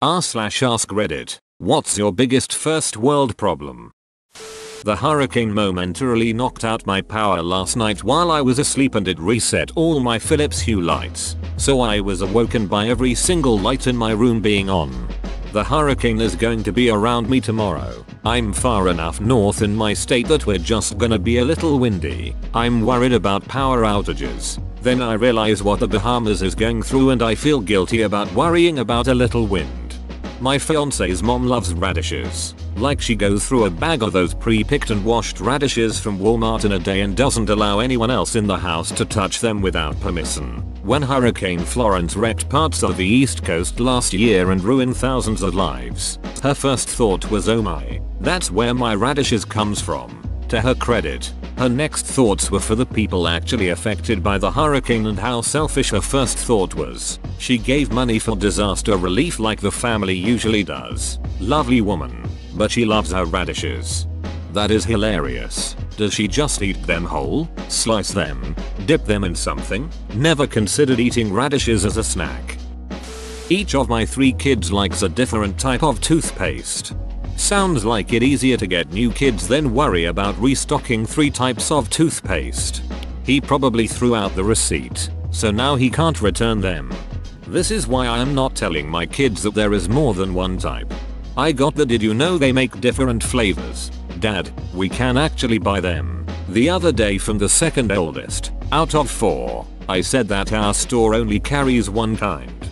r/ask Reddit. What's your biggest first world problem? The hurricane momentarily knocked out my power last night while I was asleep and it reset all my Philips Hue lights, so I was awoken by every single light in my room being on. The hurricane is going to be around me tomorrow. I'm far enough north in my state that we're just gonna be a little windy. I'm worried about power outages. Then I realize what the Bahamas is going through and I feel guilty about worrying about a little wind. My fiance's mom loves radishes. Like she goes through a bag of those pre-picked and washed radishes from Walmart in a day and doesn't allow anyone else in the house to touch them without permission. When Hurricane Florence wrecked parts of the East Coast last year and ruined thousands of lives, her first thought was, oh my, that's where my radishes comes from. To her credit, her next thoughts were for the people actually affected by the hurricane and how selfish her first thought was. She gave money for disaster relief like the family usually does. Lovely woman, but she loves her radishes. That is hilarious. Does she just eat them whole? Slice them? Dip them in something? Never considered eating radishes as a snack. Each of my 3 kids likes a different type of toothpaste. Sounds like it easier to get new kids than worry about restocking 3 types of toothpaste. He probably threw out the receipt, so now he can't return them. This is why I am not telling my kids that there is more than one type. I got the did you know they make different flavors? Dad, we can actually buy them. The other day from the second oldest, out of 4, I said that our store only carries one kind.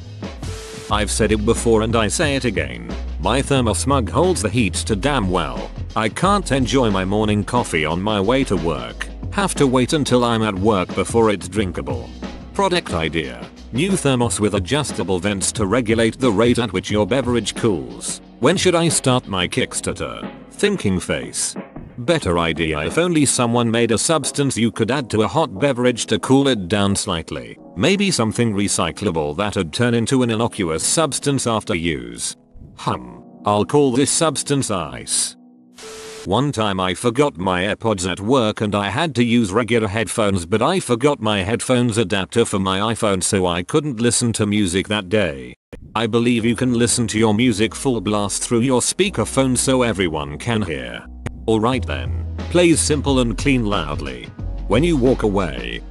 I've said it before and I say it again. My thermos mug holds the heat too damn well. I can't enjoy my morning coffee on my way to work. Have to wait until I'm at work before it's drinkable. Product idea. New thermos with adjustable vents to regulate the rate at which your beverage cools. When should I start my Kickstarter? Thinking face. Better idea if only someone made a substance you could add to a hot beverage to cool it down slightly. Maybe something recyclable that'd turn into an innocuous substance after use. I'll call this substance ice. One time I forgot my AirPods at work and I had to use regular headphones, but I forgot my headphones adapter for my iPhone, so I couldn't listen to music that day. I believe you can listen to your music full blast through your speakerphone so everyone can hear. Alright then. Plays simple and clean loudly. When you walk away.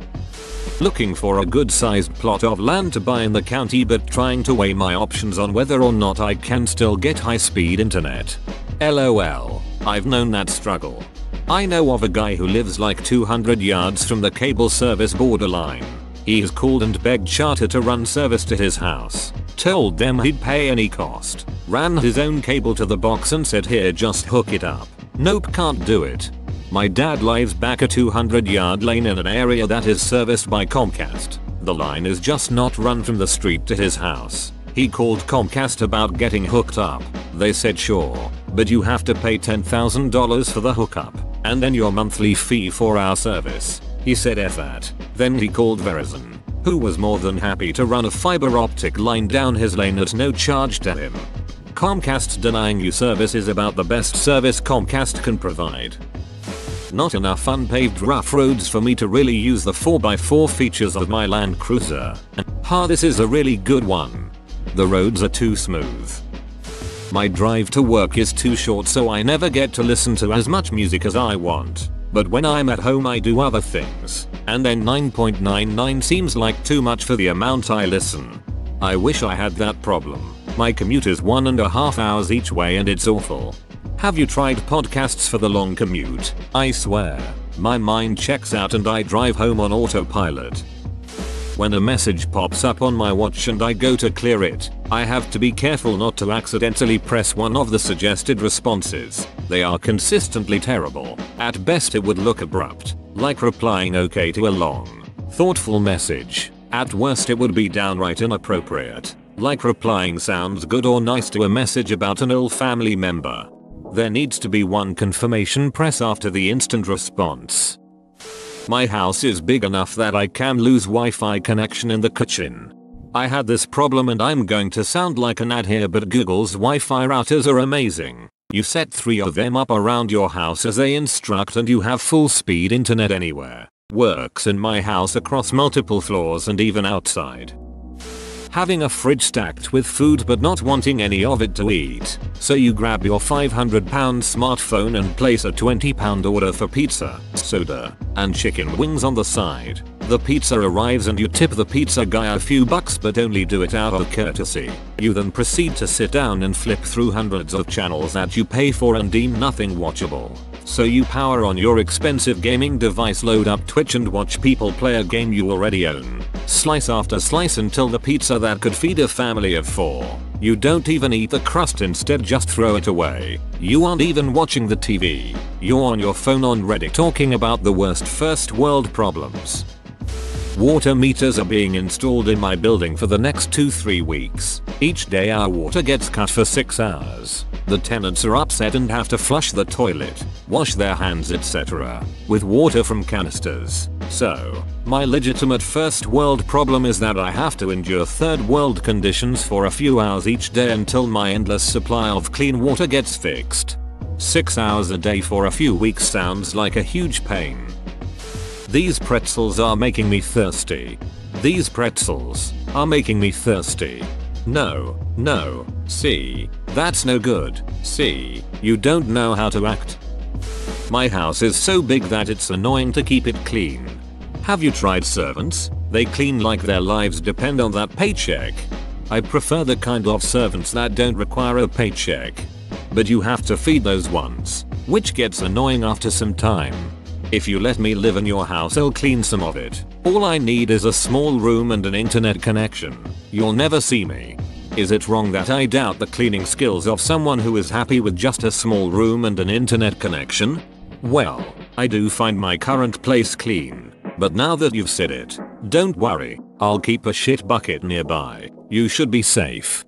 Looking for a good sized plot of land to buy in the county but trying to weigh my options on whether or not I can still get high speed internet. LOL. I've known that struggle. I know of a guy who lives like 200 yards from the cable service borderline. He has called and begged Charter to run service to his house. Told them he'd pay any cost. Ran his own cable to the box and said, here, just hook it up. Nope, can't do it. My dad lives back a 200-yard lane in an area that is serviced by Comcast. The line is just not run from the street to his house. He called Comcast about getting hooked up. They said sure, but you have to pay $10,000 for the hookup, and then your monthly fee for our service. He said F that. Then he called Verizon, who was more than happy to run a fiber optic line down his lane at no charge to him. Comcast denying you service is about the best service Comcast can provide. Not enough unpaved rough roads for me to really use the 4x4 features of my Land Cruiser. This is a really good one. The roads are too smooth. My drive to work is too short, so I never get to listen to as much music as I want. But when I'm at home I do other things, and then 9.99 seems like too much for the amount I listen. I wish I had that problem. My commute is 1.5 hours each way and it's awful. Have you tried podcasts for the long commute? I swear, my mind checks out and I drive home on autopilot. When a message pops up on my watch and I go to clear it, I have to be careful not to accidentally press one of the suggested responses. They are consistently terrible. At best it would look abrupt, like replying okay to a long, thoughtful message. At worst it would be downright inappropriate, like replying sounds good or nice to a message about an ill family member. There needs to be one confirmation press after the instant response. My house is big enough that I can lose Wi-Fi connection in the kitchen. I had this problem and I'm going to sound like an ad here, but Google's Wi-Fi routers are amazing. You set 3 of them up around your house as they instruct and you have full speed internet anywhere. Works in my house across multiple floors and even outside. Having a fridge stacked with food but not wanting any of it to eat. So you grab your £500 smartphone and place a £20 order for pizza, soda, and chicken wings on the side. The pizza arrives and you tip the pizza guy a few bucks but only do it out of courtesy. You then proceed to sit down and flip through hundreds of channels that you pay for and deem nothing watchable. So you power on your expensive gaming device, load up Twitch and watch people play a game you already own. Slice after slice until the pizza that could feed a family of 4. You don't even eat the crust, instead just throw it away. You aren't even watching the TV. You're on your phone on Reddit talking about the worst first world problems. Water meters are being installed in my building for the next 2-3 weeks. Each day our water gets cut for 6 hours. The tenants are upset and have to flush the toilet, wash their hands, etc. with water from canisters. So, my legitimate first world problem is that I have to endure third world conditions for a few hours each day until my endless supply of clean water gets fixed. 6 hours a day for a few weeks sounds like a huge pain. These pretzels are making me thirsty. These pretzels are making me thirsty. No, no, see, that's no good. See, you don't know how to act. My house is so big that it's annoying to keep it clean. Have you tried servants? They clean like their lives depend on that paycheck. I prefer the kind of servants that don't require a paycheck. But you have to feed those ones, which gets annoying after some time. If you let me live in your house, I'll clean some of it. All I need is a small room and an internet connection. You'll never see me. Is it wrong that I doubt the cleaning skills of someone who is happy with just a small room and an internet connection? Well, I do find my current place clean. But now that you've said it, don't worry, I'll keep a shit bucket nearby. You should be safe.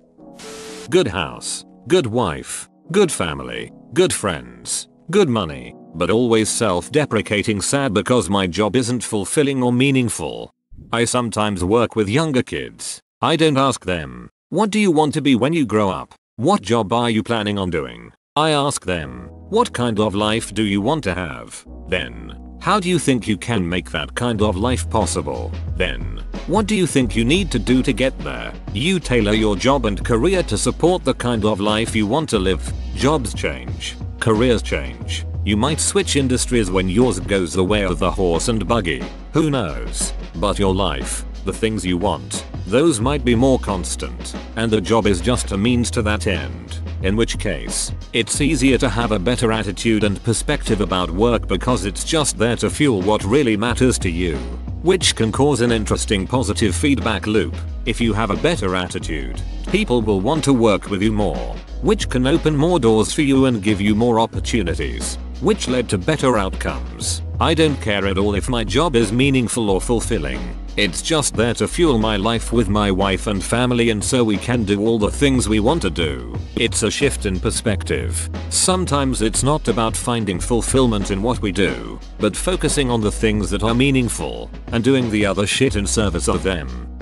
Good house, good wife, good family, good friends, good money. But always self-deprecating, sad because my job isn't fulfilling or meaningful. I sometimes work with younger kids. I don't ask them, what do you want to be when you grow up? What job are you planning on doing? I ask them, what kind of life do you want to have? Then, how do you think you can make that kind of life possible? Then, what do you think you need to do to get there? You tailor your job and career to support the kind of life you want to live. Jobs change. Careers change. You might switch industries when yours goes the way of the horse and buggy. Who knows? But your life, the things you want, those might be more constant. And the job is just a means to that end. In which case, it's easier to have a better attitude and perspective about work because it's just there to fuel what really matters to you. Which can cause an interesting positive feedback loop. If you have a better attitude, people will want to work with you more, which can open more doors for you and give you more opportunities, which led to better outcomes. I don't care at all if my job is meaningful or fulfilling. It's just there to fuel my life with my wife and family, and so we can do all the things we want to do. It's a shift in perspective. Sometimes it's not about finding fulfillment in what we do, but focusing on the things that are meaningful and doing the other shit in service of them.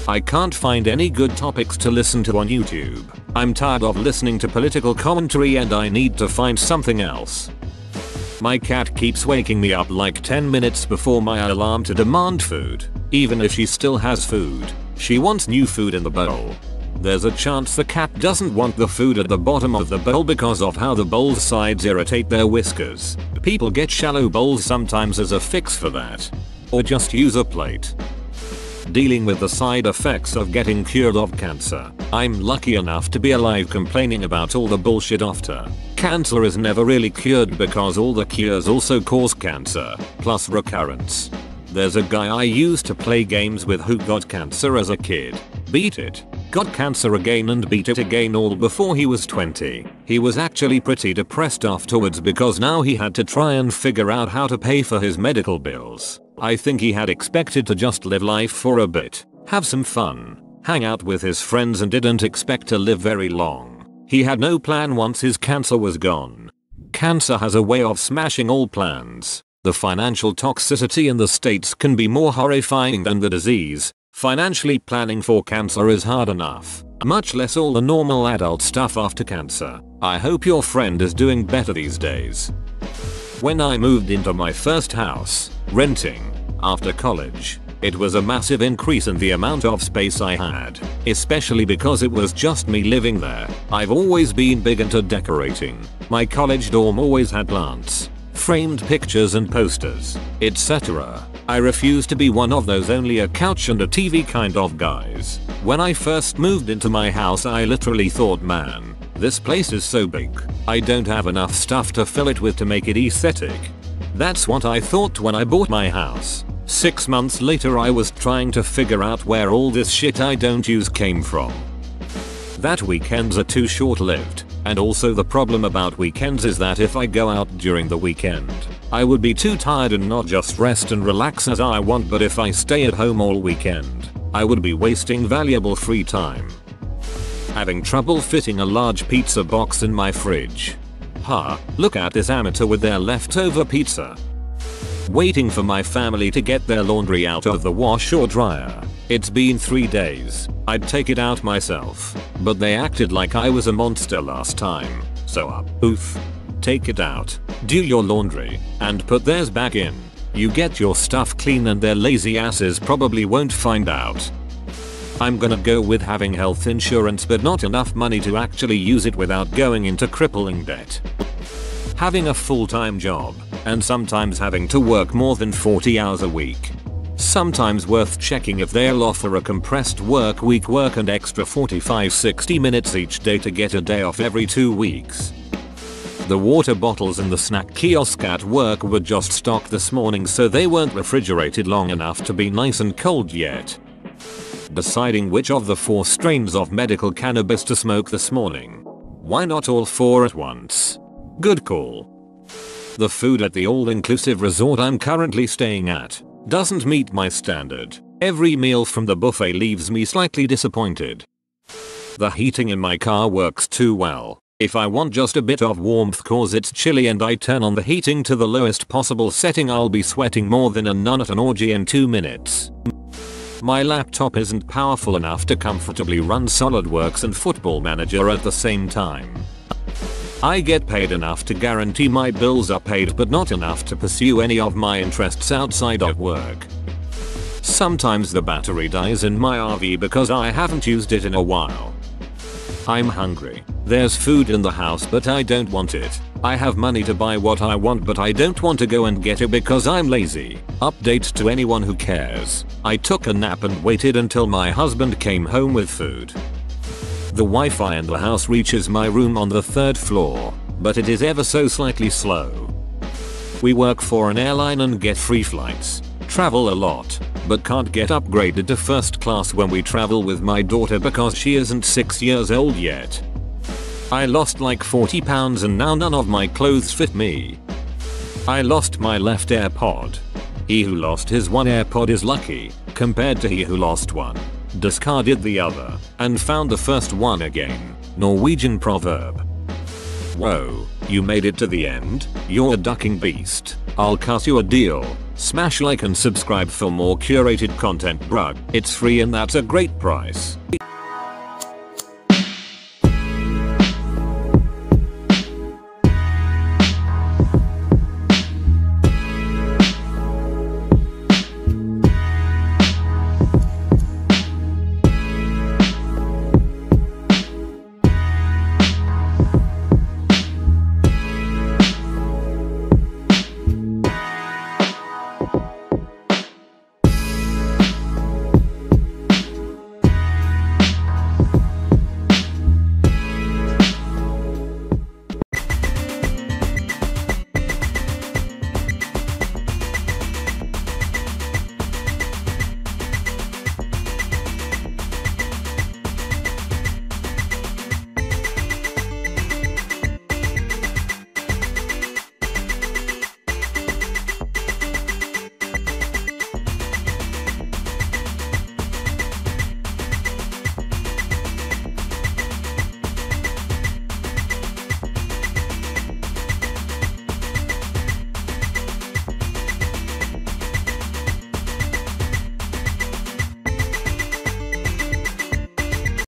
I can't find any good topics to listen to on YouTube. I'm tired of listening to political commentary and I need to find something else. My cat keeps waking me up like 10 minutes before my alarm to demand food. Even if she still has food, she wants new food in the bowl. There's a chance the cat doesn't want the food at the bottom of the bowl because of how the bowl's sides irritate their whiskers. People get shallow bowls sometimes as a fix for that. Or just use a plate. Dealing with the side effects of getting cured of cancer. I'm lucky enough to be alive complaining about all the bullshit after. Cancer is never really cured because all the cures also cause cancer, plus recurrence. There's a guy I used to play games with who got cancer as a kid, beat it, got cancer again and beat it again, all before he was 20. He was actually pretty depressed afterwards because now he had to try and figure out how to pay for his medical bills. I think he had expected to just live life for a bit, have some fun, hang out with his friends, and didn't expect to live very long. He had no plan once his cancer was gone. Cancer has a way of smashing all plans. The financial toxicity in the States can be more horrifying than the disease. Financially planning for cancer is hard enough, much less all the normal adult stuff after cancer. I hope your friend is doing better these days. When I moved into my first house, renting, after college, It was a massive increase in the amount of space I had, especially because it was just me living there. I've always been big into decorating. My college dorm always had plants, framed pictures and posters, etc. I refuse to be one of those only a couch and a TV kind of guys. When I first moved into my house I literally thought, man, this place is so big. I don't have enough stuff to fill it with to make it aesthetic. That's what I thought when I bought my house. 6 months later I was trying to figure out where all this shit I don't use came from. That weekends are too short-lived, and also the problem about weekends is that if I go out during the weekend, I would be too tired and not just rest and relax as I want, but if I stay at home all weekend, I would be wasting valuable free time. Having trouble fitting a large pizza box in my fridge. Look at this amateur with their leftover pizza. Waiting for my family to get their laundry out of the wash or dryer. It's been 3 days. I'd take it out myself, but they acted like I was a monster last time. So take it out, do your laundry, and put theirs back in. You get your stuff clean and their lazy asses probably won't find out. I'm gonna go with having health insurance but not enough money to actually use it without going into crippling debt. Having a full-time job, and sometimes having to work more than 40 hours a week. Sometimes worth checking if they'll offer a compressed work week, work an extra 45-60 minutes each day to get a day off every 2 weeks. The water bottles in the snack kiosk at work were just stocked this morning, so they weren't refrigerated long enough to be nice and cold yet. Deciding which of the 4 strains of medical cannabis to smoke this morning. Why not all 4 at once? Good call. The food at the all-inclusive resort I'm currently staying at doesn't meet my standard. Every meal from the buffet leaves me slightly disappointed. The heating in my car works too well. If I want just a bit of warmth cause it's chilly and I turn on the heating to the lowest possible setting, I'll be sweating more than a nun at an orgy in 2 minutes. My laptop isn't powerful enough to comfortably run SolidWorks and Football Manager at the same time. I get paid enough to guarantee my bills are paid but not enough to pursue any of my interests outside of work. Sometimes the battery dies in my RV because I haven't used it in a while. I'm hungry. There's food in the house but I don't want it. I have money to buy what I want but I don't want to go and get it because I'm lazy. Update to anyone who cares. I took a nap and waited until my husband came home with food. The Wi-Fi in the house reaches my room on the 3rd floor, but it is ever so slightly slow. We work for an airline and get free flights, travel a lot, but can't get upgraded to first class when we travel with my daughter because she isn't 6 years old yet. I lost like 40 pounds and now none of my clothes fit me. I lost my left AirPod. He who lost his one AirPod is lucky, compared to he who lost one, discarded the other, and found the first one again. Norwegian proverb. Whoa, you made it to the end? You're a ducking beast. I'll cut you a deal. Smash like and subscribe for more curated content, bruh. It's free and that's a great price.